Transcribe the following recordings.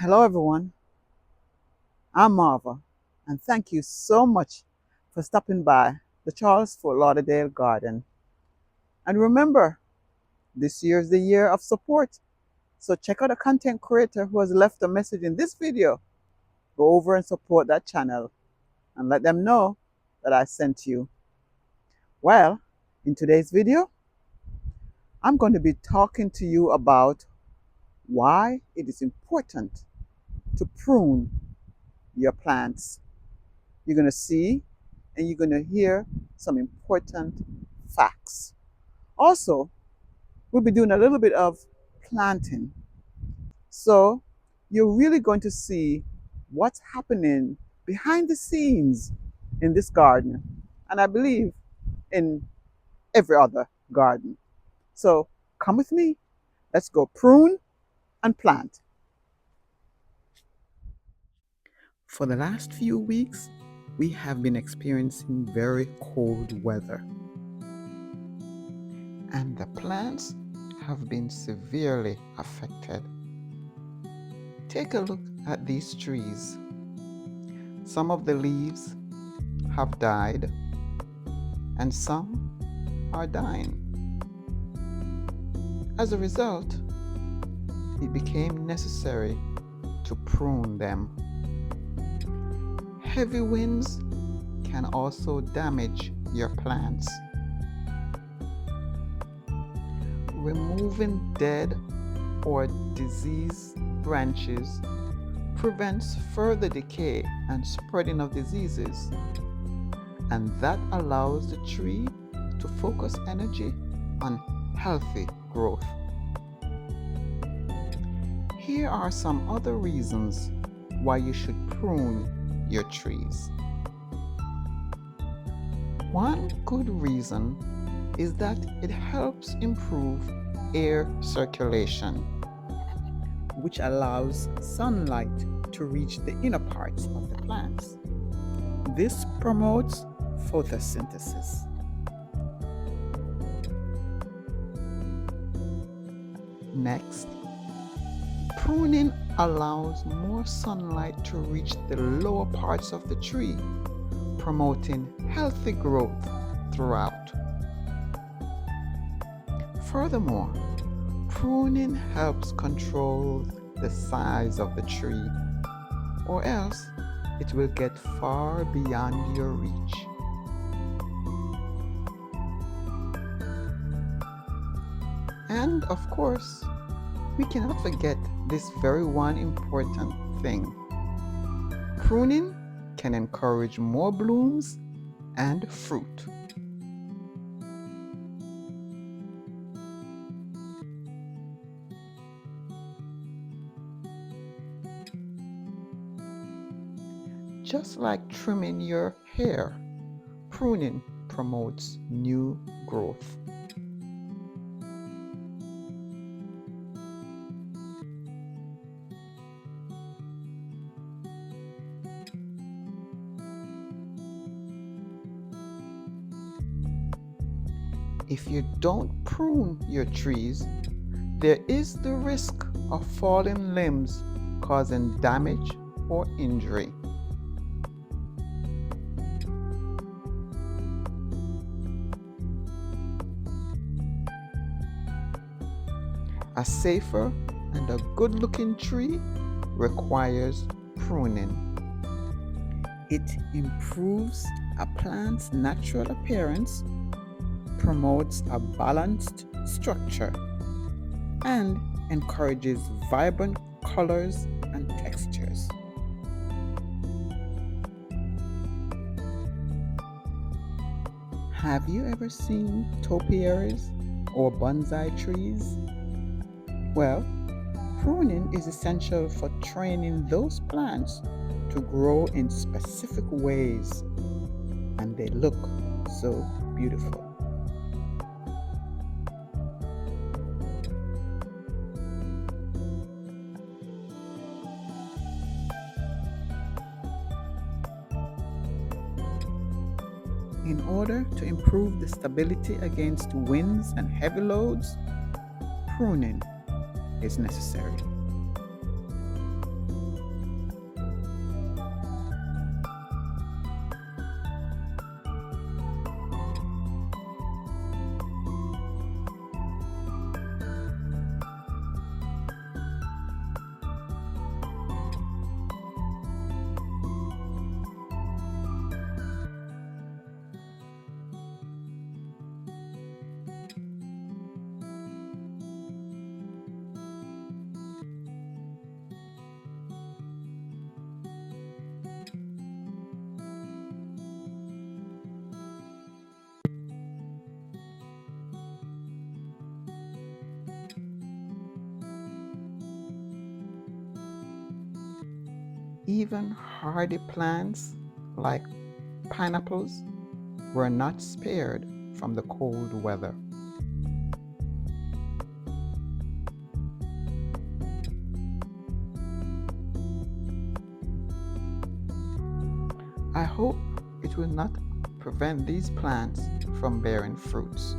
Hello, everyone. I'm Marva, and thank you so much for stopping by the Charles Fort Lauderdale Garden. And remember, this year is the year of support. So check out a content creator who has left a message in this video. Go over and support that channel and let them know that I sent you. Well, in today's video, I'm going to be talking to you about why it is important to prune your plants. You're going to see and you're going to hear some important facts. Also, we'll be doing a little bit of planting. So you're really going to see what's happening behind the scenes in this garden, and I believe in every other garden. So come with me. Let's go prune and plant. For the last few weeks, we have been experiencing very cold weather, and the plants have been severely affected. Take a look at these trees. Some of the leaves have died, and some are dying. As a result, it became necessary to prune them. Heavy winds can also damage your plants. Removing dead or diseased branches prevents further decay and spreading of diseases, and that allows the tree to focus energy on healthy growth. Here are some other reasons why you should prune your trees. One good reason is that it helps improve air circulation, which allows sunlight to reach the inner parts of the plants. This promotes photosynthesis. Next, pruning allows more sunlight to reach the lower parts of the tree, promoting healthy growth throughout. Furthermore, pruning helps control the size of the tree, or else it will get far beyond your reach. And of course, we cannot forget this very one important thing. Pruning can encourage more blooms and fruit. Just like trimming your hair, pruning promotes new growth. If you don't prune your trees, there is the risk of falling limbs causing damage or injury. A safer and a good-looking tree requires pruning. It improves a plant's natural appearance, promotes a balanced structure, and encourages vibrant colors and textures. Have you ever seen topiaries or bonsai trees? Well, pruning is essential for training those plants to grow in specific ways, and they look so beautiful. In order to improve the stability against winds and heavy loads, pruning is necessary. Even hardy plants like pineapples were not spared from the cold weather. I hope it will not prevent these plants from bearing fruits.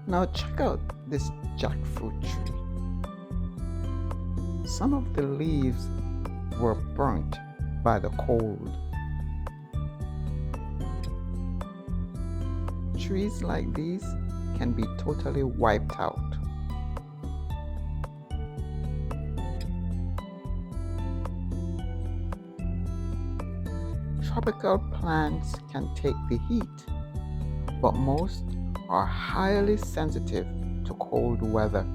Now check out this jackfruit tree. Some of the leaves were burnt by the cold. Trees like these can be totally wiped out. Tropical plants can take the heat, but most are highly sensitive to cold weather.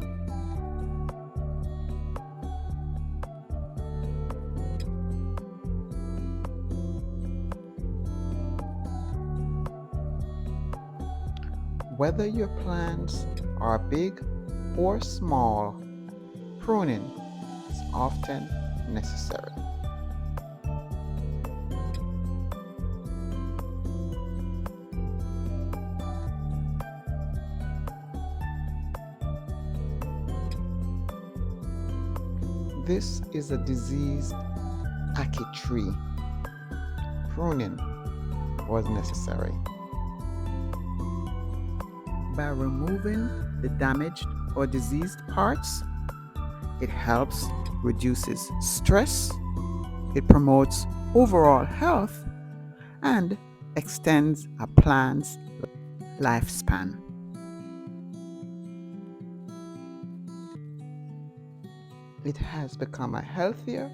Whether your plants are big or small, pruning is often necessary. This is a diseased ackee tree. Pruning was necessary. By removing the damaged or diseased parts, it helps reduces stress, it promotes overall health, and extends a plant's lifespan. It has become a healthier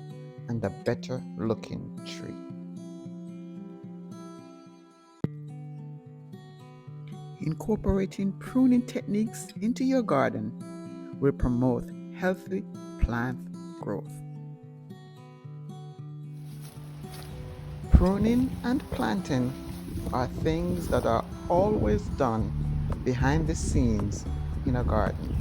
and a better looking tree. Incorporating pruning techniques into your garden will promote healthy plant growth. Pruning and planting are things that are always done behind the scenes in a garden.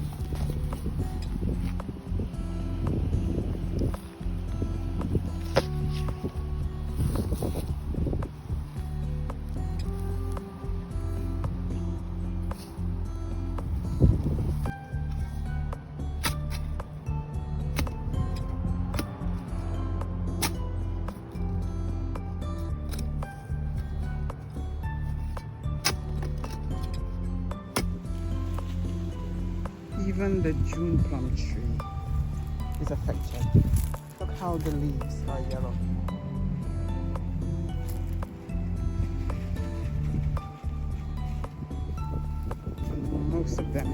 Even the June plum tree is affected. Look how the leaves are yellow. And most of them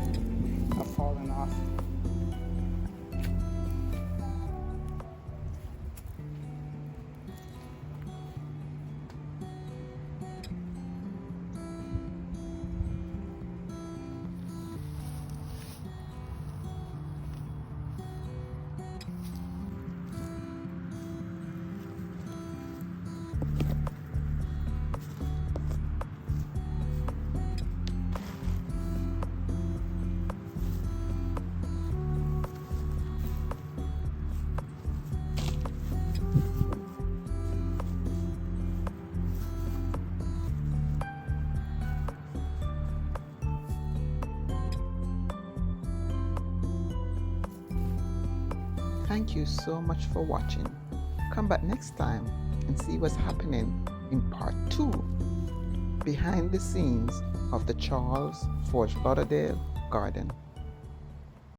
are falling off. Thank you so much for watching. Come back next time and see what's happening in part 2, behind the scenes of the Charles Fort Lauderdale Garden.